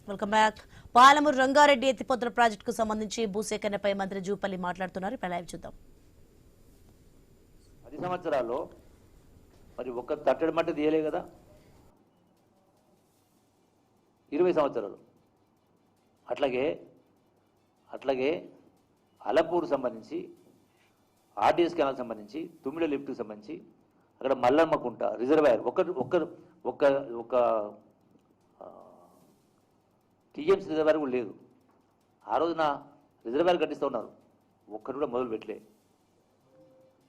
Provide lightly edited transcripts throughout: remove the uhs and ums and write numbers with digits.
Welcome back. Palamuru Rangareddy ఎత్తిపోతల ప్రాజెక్టుకు సంబంధించి భూసేకరణపై మంత్రి జూపల్లి మాట్లాడుతున్నారు. ఇప్పుడు లైవ్ చూద్దాం. 10 సంవత్సరాల్లో మరి ఒక్క తట్టడి మట్టి తీయలే కదా. 20 సంవత్సరాలు అట్లాగే అలపూరు సంబంధించి, ఆర్టీఎస్ కెనాల్ సంబంధించి, తుమ్మిడి లిఫ్ట్కి సంబంధించి, అక్కడ మల్లమ్మకుంట రిజర్వాయర్ ఒక టీఎంసీ రిజర్వాయర్ కూడా లేదు. ఆ రోజున రిజర్వాయర్ కట్టిస్తూ ఉన్నారు, ఒక్కరు కూడా మొదలు పెట్టలే.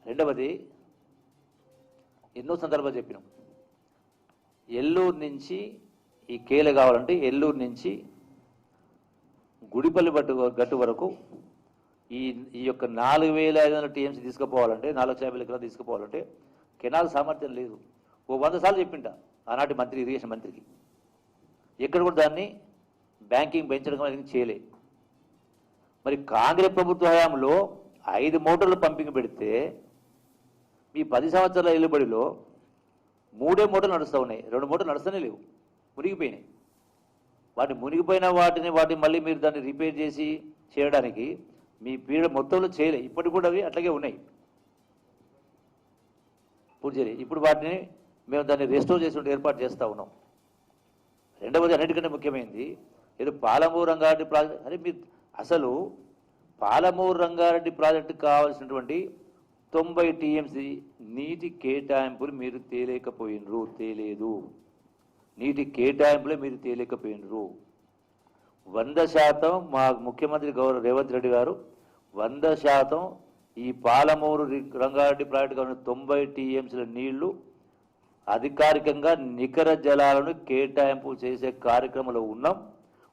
రెండవది, ఎన్నో సందర్భాలు చెప్పినాం, ఎల్లూరు నుంచి ఈ కేల కావాలంటే ఎల్లూరు నుంచి గుడిపల్లి గట్టు వరకు ఈ యొక్క 4500 టీఎంసీ తీసుకుపోవాలంటే, 450 ఎకరాలు తీసుకుపోవాలంటే కెనాల్ సామర్థ్యం లేదు. 100 సార్లు చెప్పింట ఆనాటి మంత్రి, ఇరిగేషన్ మంత్రికి. ఎక్కడ కూడా దాన్ని బ్యాంకింగ్ పెంచడం అనేది చేయలే. మరి కాంగ్రెస్ ప్రభుత్వ హయాంలో 5 మోటార్లు పంపింగ్ పెడితే మీ 10 సంవత్సరాల ఎల్లుబడిలో 3 మోటార్లు నడుస్తూ ఉన్నాయి, 2 మోటార్లు నడుస్తూనే లేవు, మునిగిపోయినాయి. మునిగిపోయిన వాటిని మళ్ళీ మీరు దాన్ని రిపేర్ చేసి చేయడానికి మీ పీరియడ్ మొత్తంలో చేయలే. ఇప్పటికి కూడా అవి అట్లాగే ఉన్నాయి, పూర్తి చేయలేదు. ఇప్పుడు వాటిని మేము దాన్ని రెస్టోర్ చేసి ఏర్పాటు చేస్తూ ఉన్నాం. రెండవది, అన్నిటికంటే ముఖ్యమైనది, ఏదో పాలమూరు రంగారెడ్డి ప్రాజెక్ట్. అరే మీరు అసలు పాలమూరు రంగారెడ్డి ప్రాజెక్టుకు కావాల్సినటువంటి 90 టీఎంసీ నీటి కేటాయింపులు మీరు తేలేదు. నీటి కేటాయింపులే మీరు తేలేకపోయినరు. 100% మా ముఖ్యమంత్రి రేవంత్ రెడ్డి గారు 100% ఈ పాలమూరు రంగారెడ్డి ప్రాజెక్టు కావాలని 90 టీఎంసీల నీళ్లు అధికారికంగా నికర జలాలను కేటాయింపు చేసే కార్యక్రమంలో ఉన్నాం.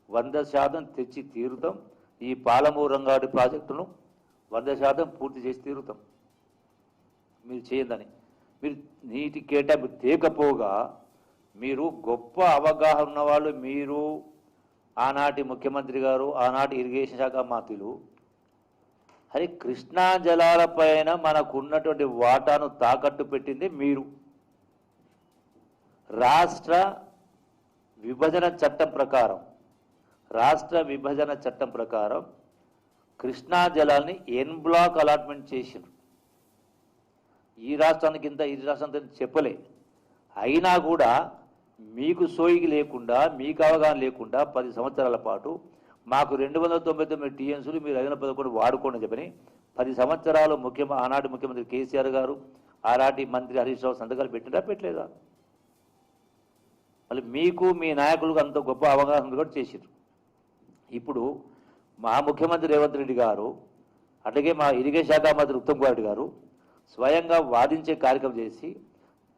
100% తెచ్చి తీరుతాం. ఈ పాలమూరు రంగారెడ్డి ప్రాజెక్టును 100% పూర్తి చేసి తీరుతాం. మీరు చేయందని, మీరు నీటి కేటాయింపు తేకపోగా, మీరు గొప్ప అవగాహన ఉన్నవాళ్ళు, మీరు ఆనాటి ముఖ్యమంత్రి గారు, ఆనాటి ఇరిగేషన్ శాఖ మంత్రులు, అరే కృష్ణా జలాలపైన మనకున్నటువంటి వాటాను తాకట్టు పెట్టింది మీరు. రాష్ట్ర విభజన చట్టం ప్రకారం కృష్ణా జలాల్ని ఎన్ బ్లాక్ అలాట్మెంట్ చేసిండ్రు. ఈ రాష్ట్రానికి ఇంత, ఈ రాష్ట్రానికి చెప్పలే. అయినా కూడా మీకు సోయికి లేకుండా, మీకు అవగాహన లేకుండా 10 సంవత్సరాల పాటు మాకు 299 టీఎంసీలు మీరు 511 వాడుకోండి చెప్పని 10 సంవత్సరాలు ఆనాటి ముఖ్యమంత్రి కేసీఆర్ గారు, ఆనాటి మంత్రి హరీష్ రావు సంతకాలు పెట్టలేదా? మళ్ళీ మీకు మీ నాయకులకు అంత గొప్ప అవగాహన కూడా చేసిరు. ఇప్పుడు మా ముఖ్యమంత్రి రేవంత్ రెడ్డి గారు, అట్లాగే మా ఇరిగేషన్ శాఖ మంత్రి ఉత్తమ్ కుమార్ రెడ్డి గారు స్వయంగా వాదించే కార్యక్రమం చేసి,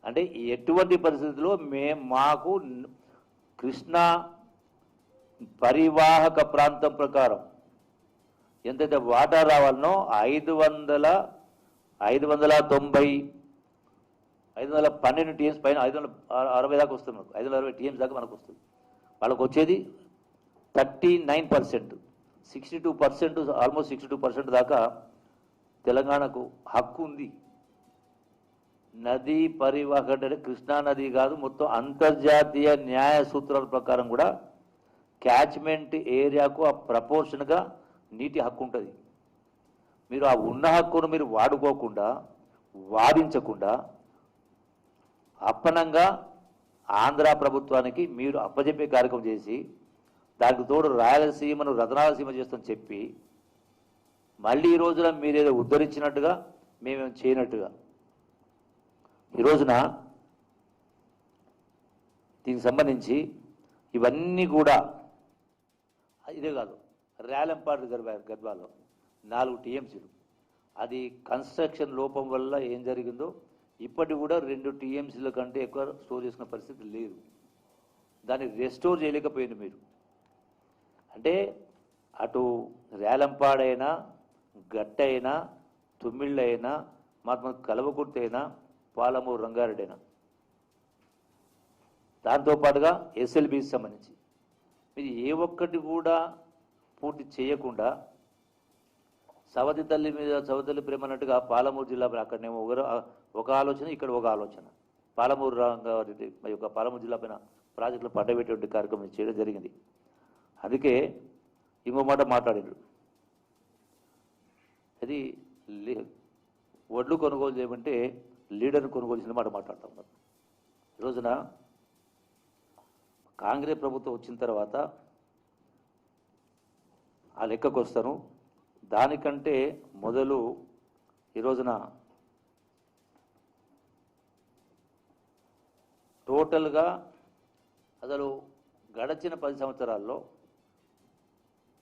అంటే ఎటువంటి పరిస్థితుల్లో మాకు కృష్ణా పరివాహక ప్రాంతం ప్రకారం ఎంతైతే వాటర్ రావాలనో 512 టీఎంస్ పైన 560 దాకా వస్తుంది. 560 టీఎంస్ దాకా మనకు వస్తుంది. వాళ్ళకు వచ్చేది 39%, 62%, ఆల్మోస్ట్ 62% దాకా తెలంగాణకు హక్కు ఉంది. నదీ పరివాహక అంటే కృష్ణా నది కాదు, మొత్తం అంతర్జాతీయ న్యాయ సూత్రాల ప్రకారం కూడా క్యాచ్మెంట్ ఏరియాకు ఆ ప్రపోర్షన్గా నీటి హక్కు ఉంటుంది. మీరు ఆ ఉన్న హక్కును మీరు వాడుకోకుండా, వాదించకుండా అప్పనంగా ఆంధ్ర ప్రభుత్వానికి మీరు అప్పజెప్పే కార్యక్రమం చేసి, దానికి తోడు రాయలసీమను రతనాలసీమ చేస్తామని చెప్పి, మళ్ళీ ఈ రోజున మీరేదో ఉద్ధరించినట్టుగా మేమేం చేయనట్టుగా, ఈ రోజున దీనికి సంబంధించి ఇవన్నీ కూడా ఇదే కాదు, రేలంపాడు రిజర్వాయర్ గద్వాలో 4 టీఎంసీలు, అది కన్స్ట్రక్షన్ లోపం వల్ల ఏం జరిగిందో ఇప్పటి కూడా 2 టీఎంసీల కంటే ఎక్కువ స్టోర్ చేసుకునే పరిస్థితి లేదు. దాన్ని రెస్టోర్ చేయలేకపోయింది మీరు. అంటే అటు రేలంపాడైనా, గట్టైనా, తుమ్మిళ్ళైనా, మాత్రం కలవకుర్తి అయినా, పాలమూరు రంగారెడ్డి అయినా, దాంతోపాటుగా ఎస్ఎల్బికి సంబంధించి మీరు ఏ ఒక్కటి కూడా పూర్తి చేయకుండా సవతి తల్లి మీద సవతల్లి ప్రేమ అన్నట్టుగా పాలమూరు జిల్లా అక్కడనేమో ఒక ఆలోచన, ఇక్కడ ఒక ఆలోచన. పాలమూరు జిల్లా పైన ప్రాజెక్టులు పడ్డబెట్టే కార్యక్రమం చేయడం జరిగింది. అందుకే ఇంకో మాట మాట్లాడారు, అది వడ్లు కొనుగోలు చేయమంటే లీడర్ని కొనుగోలు చేసిన మాట మాట్లాడుతూ ఉన్నారు. ఈ రోజున కాంగ్రెస్ ప్రభుత్వం వచ్చిన తర్వాత ఆ లెక్కకు వస్తాను. దానికంటే మొదలు ఈ రోజున టోటల్గా అసలు గడచిన 10 సంవత్సరాల్లో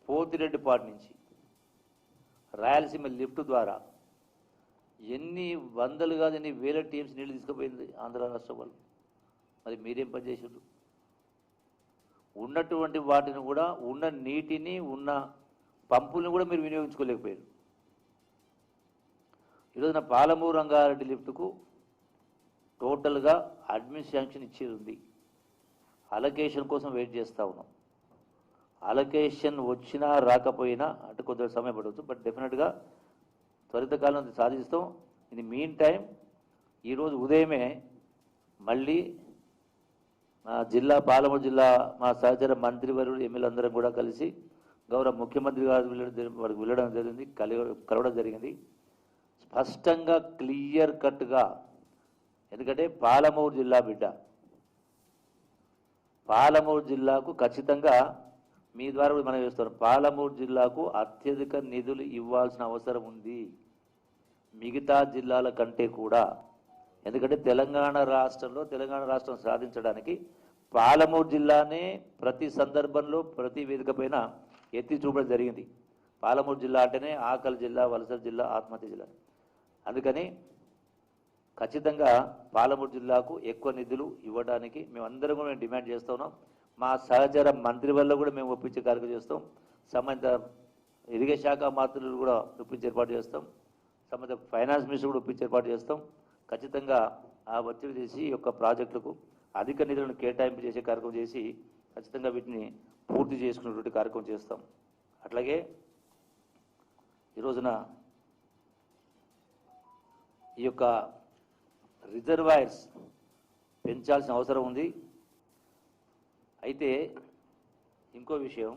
పోతిరెడ్డిపాటి నుంచి రాయలసీమ లిఫ్ట్ ద్వారా ఎన్ని వందలు కాదు ఎన్ని వేల టీమ్స్ నీళ్ళు తీసుకుపోయింది ఆంధ్ర రాష్ట్రం వాళ్ళు. మరి మీరేం పని చేసారు? ఉన్నటువంటి వాటిని కూడా, ఉన్న నీటిని, ఉన్న పంపులను కూడా మీరు వినియోగించుకోలేకపోయారు. ఈరోజున పాలమూరు రంగారెడ్డి లిఫ్ట్కు టోటల్గా అడ్మిన్ శాంక్షన్ ఇచ్చేది ఉంది. అలొకేషన్ కోసం వెయిట్ చేస్తూ ఉన్నాం. అలొకేషన్ వచ్చినా రాకపోయినా అంటే కొంత సమయం పడవచ్చు, బట్ డెఫినెట్గా త్వరితకాలం సాధిస్తాం. ఇన్ మీన్ టైం ఈరోజు ఉదయమే మళ్ళీ మా జిల్లా పాలమూరు జిల్లా మా సహచర మంత్రివర్యులు ఎమ్మెల్యే అందరం కూడా కలిసి గౌరవ ముఖ్యమంత్రి గారు వాడికి వెళ్ళడం జరిగింది, కలవడం జరిగింది. స్పష్టంగా క్లియర్ కట్గా, ఎందుకంటే పాలమూరు జిల్లా బిడ్డ, పాలమూరు జిల్లాకు ఖచ్చితంగా మీ ద్వారా మనం చేస్తున్నాం. పాలమూరు జిల్లాకు అత్యధిక నిధులు ఇవ్వాల్సిన అవసరం ఉంది మిగతా జిల్లాల కంటే కూడా. ఎందుకంటే తెలంగాణ రాష్ట్రం సాధించడానికి పాలమూరు జిల్లానే ప్రతి సందర్భంలో ప్రతి వేదిక పైన ఎత్తి చూపడం జరిగింది. పాలమూరు జిల్లా అంటేనే ఆకలి జిల్లా, వలస జిల్లా, ఆత్మహత్య జిల్లా. అందుకని ఖచ్చితంగా పాలమూరు జిల్లాకు ఎక్కువ నిధులు ఇవ్వడానికి మేమందరం కూడా మేము డిమాండ్ చేస్తూ ఉన్నాం. మా సహచర మంత్రి వల్ల కూడా మేము ఒప్పించే కార్యక్రమం చేస్తాం. సంబంధిత ఇరిగేషన్ శాఖ మంత్రులు కూడా ఒప్పించి ఏర్పాటు చేస్తాం. సంబంధిత ఫైనాన్స్ మినిస్టర్ కూడా ఒప్పించి ఏర్పాటు చేస్తాం. ఖచ్చితంగా ఆ ఒత్తిడి చేసి ఈ యొక్క ప్రాజెక్టులకు అధిక నిధులను కేటాయింపు చేసే కార్యక్రమం చేసి ఖచ్చితంగా వీటిని పూర్తి చేసుకునేటువంటి కార్యక్రమం చేస్తాం. అట్లాగే ఈ రోజున ఈ యొక్క రిజర్వాయర్స్ పెంచాల్సిన అవసరం ఉంది. అయితే ఇంకో విషయం,